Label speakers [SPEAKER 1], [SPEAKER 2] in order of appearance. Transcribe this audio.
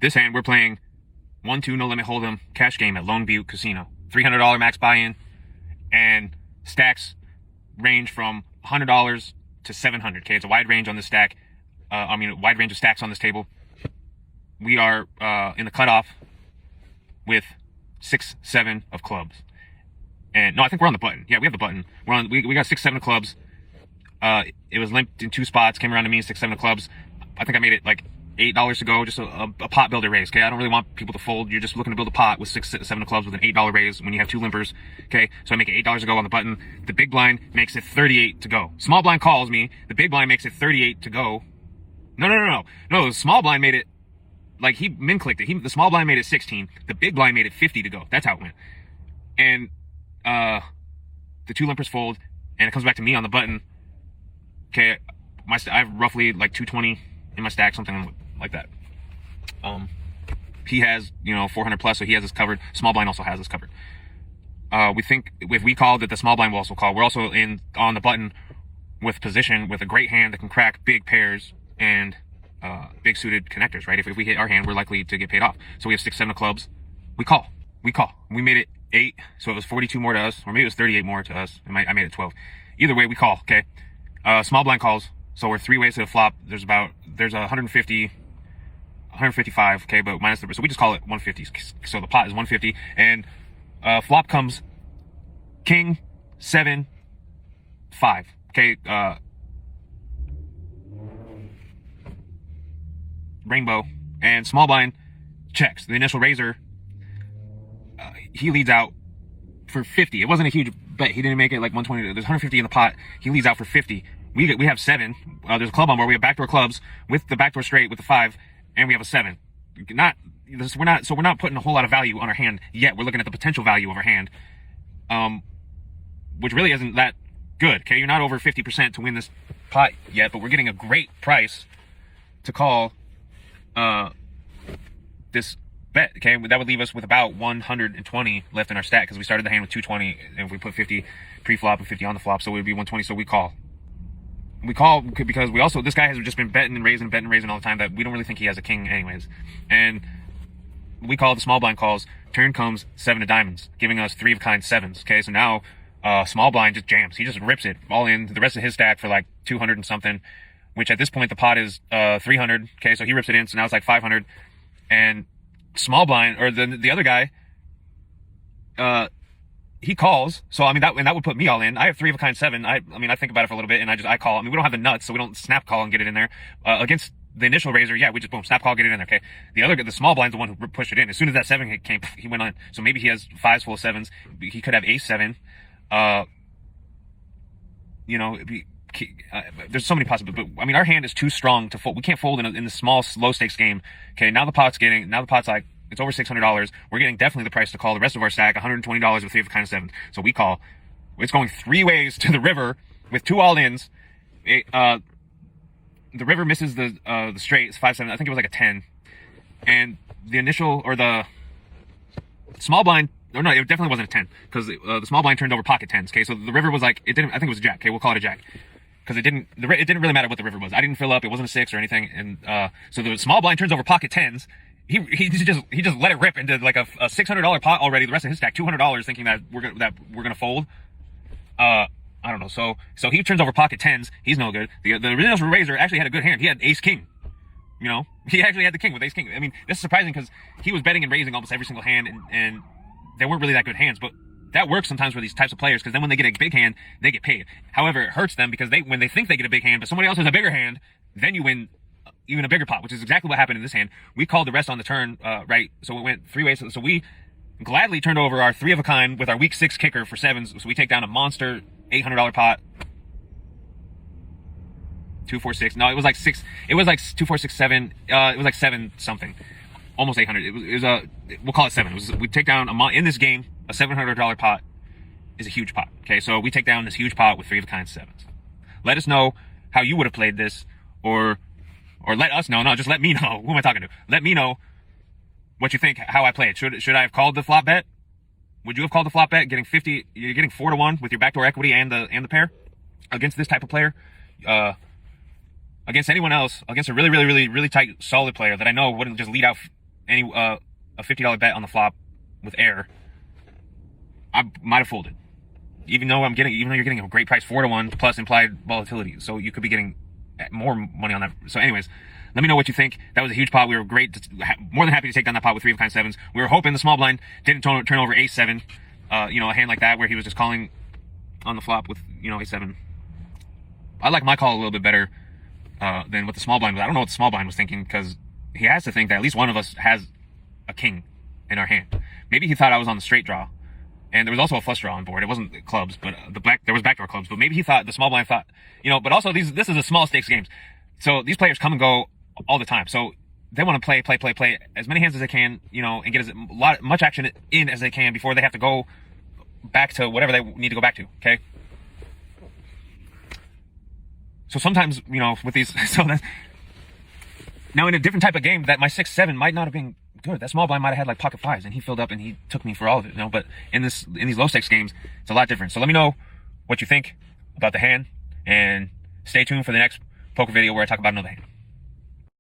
[SPEAKER 1] This hand, we're playing 1-2 no limit hold'em cash game at Lone Butte Casino. $300 max buy-in, and stacks range from $100 to $700. Okay, it's a wide range on this stack. A wide range of stacks on this table. We are in the cutoff with 6-7 of clubs. And no, I think we're on the button. Yeah, we have the button. We're on. We got 6-7 of clubs. It was limped in 2 spots. Came around to me 6-7 of clubs. I think I made it like $8 to go. Just a pot builder raise. Okay, I don't really want people to fold. You're just looking to build a pot with 6-7 of clubs with an $8 raise when you have 2 limpers. Okay, so I make it $8 to go on the button. The big blind makes it 38 to go. Small blind calls me. The big blind makes it 38 to go. No. The small blind made it. Like, he min clicked it. The small blind made it 16. The big blind made it 50 to go. That's how it went. And the 2 limpers fold, and it comes back to me on the button. Okay, I have roughly like 220 in my stack, something like that. He has 400 plus, so he has us covered. Small blind also has us covered. We think if we call, that the small blind will also call. We're also on the button with position with a great hand that can crack big pairs and big suited connectors, right? If we hit our hand, we're likely to get paid off. So we have 6-7 of clubs. We call. We made it 8, so it was 42 more to us, or maybe it was 38 more to us. I made it 12. Either way, we call. Okay. Small blind calls. So we're 3 ways to the flop. There's 150, 155. Okay, but minus the, so we just call it 150. So the pot is 150, and flop comes king 7 5. Okay. Rainbow, and small blind checks. The initial raiser, he leads out for 50. It wasn't a huge bet. He didn't make it like 120. There's 150 in the pot. He leads out for 50. We have 7. There's a club on board. We have backdoor clubs with the backdoor straight with the 5, and we have a 7. We're not putting a whole lot of value on our hand yet. We're looking at the potential value of our hand, which really isn't that good. Okay, you're not over 50% to win this pot yet, but we're getting a great price to call this bet. Okay, that would leave us with about 120 left in our stack, because we started the hand with 220, and if we put 50 pre-flop and 50 on the flop, so it would be 120. So we call because we also, this guy has just been betting and raising all the time, that we don't really think he has a king anyways. And we call, the small blind calls. Turn comes 7 of diamonds, giving us 3 of kind 7s. Okay, so now small blind just jams. He just rips it all in the rest of his stack for like 200 and something, which at this point the pot is 300. Okay, so he rips it in, so now it's like 500. And small blind, or the other guy, he calls. So that would put me all in. I have 3 of a kind 7. I think about it for a little bit, and I call. We don't have the nuts, so we don't snap call and get it in there. Against the initial raiser, yeah, we just boom, snap call, get it in there. Okay, the small blind's the one who pushed it in. As soon as that 7 came, he went on. So maybe he has 5s full of 7s. He could have ace 7. There's so many possibilities, but our hand is too strong to fold. We can't fold in the small, low stakes game. Okay, now the pot's like, it's over $600. We're getting definitely the price to call the rest of our stack, $120 with 3 of kind of 7. So we call. It's going 3 ways to the river with 2 all-ins. The river misses the straight. It's 5-7. I think it was like a 10. And the initial, or the small blind, or no, it definitely wasn't a 10, because the small blind turned over pocket 10s. Okay, so the river was like, I think it was a jack. Okay, we'll call it a jack, because it didn't really matter what the river was. I didn't fill up. It wasn't a 6 or anything. And so the small blind turns over pocket 10s. He just let it rip into like a $600 pot already. The rest of his stack $200, thinking that we're gonna fold. I don't know. So he turns over pocket 10s. He's no good. The original raiser actually had a good hand. He had ace king. He actually had the king with ace king. This is surprising, because he was betting and raising almost every single hand, and they weren't really that good hands. But that works sometimes for these types of players, because then when they get a big hand, they get paid. However, it hurts them, because when they think they get a big hand, but somebody else has a bigger hand, then you win even a bigger pot, which is exactly what happened in this hand. We called the rest on the turn, right? So it went 3 ways. So we gladly turned over our 3 of a kind with our weak 6 kicker for 7s. So we take down a monster $800 pot. 2, 4, 6. No, it was like 6. It was like 2, 4, 6, 7. It was like 7 something, almost 800. It was we'll call it 7. We take down in this game, a $700 pot is a huge pot. Okay, so we take down this huge pot with 3 of a kind 7s. Let us know how you would have played this, or let us know. No, just let me know. Who am I talking to? Let me know what you think, how I played. Should I have called the flop bet? Would you have called the flop bet? Getting 50, you're getting 4 to 1 with your backdoor equity and the pair against this type of player. Against anyone else, against a really tight, solid player that I know wouldn't just lead out any a $50 bet on the flop with air, I might have folded. Even though you're getting a great price, 4-1 plus implied volatility, so you could be getting more money on that. So, anyways, let me know what you think. That was a huge pot. We were more than happy to take down that pot with 3 of kind sevens. We were hoping the small blind didn't turn over ace-7. A hand like that where he was just calling on the flop with ace-7. I like my call a little bit better than what the small blind was. I don't know what the small blind was thinking, because he has to think that at least one of us has a king in our hand. Maybe he thought I was on the straight draw. And there was also a flush draw on board. It wasn't clubs, but there was backdoor clubs. But maybe he thought, the small blind thought, but also this is a small stakes games. So these players come and go all the time. So they want to play as many hands as they can, and get much action in as they can before they have to go back to whatever they need to go back to. Okay. So sometimes, with these, now in a different type of game, that my 6-7 might not have been good. That small blind might have had like pocket fives, and he filled up and he took me for all of it. But in these low stakes games, it's a lot different. So let me know what you think about the hand, and stay tuned for the next poker video where I talk about another hand.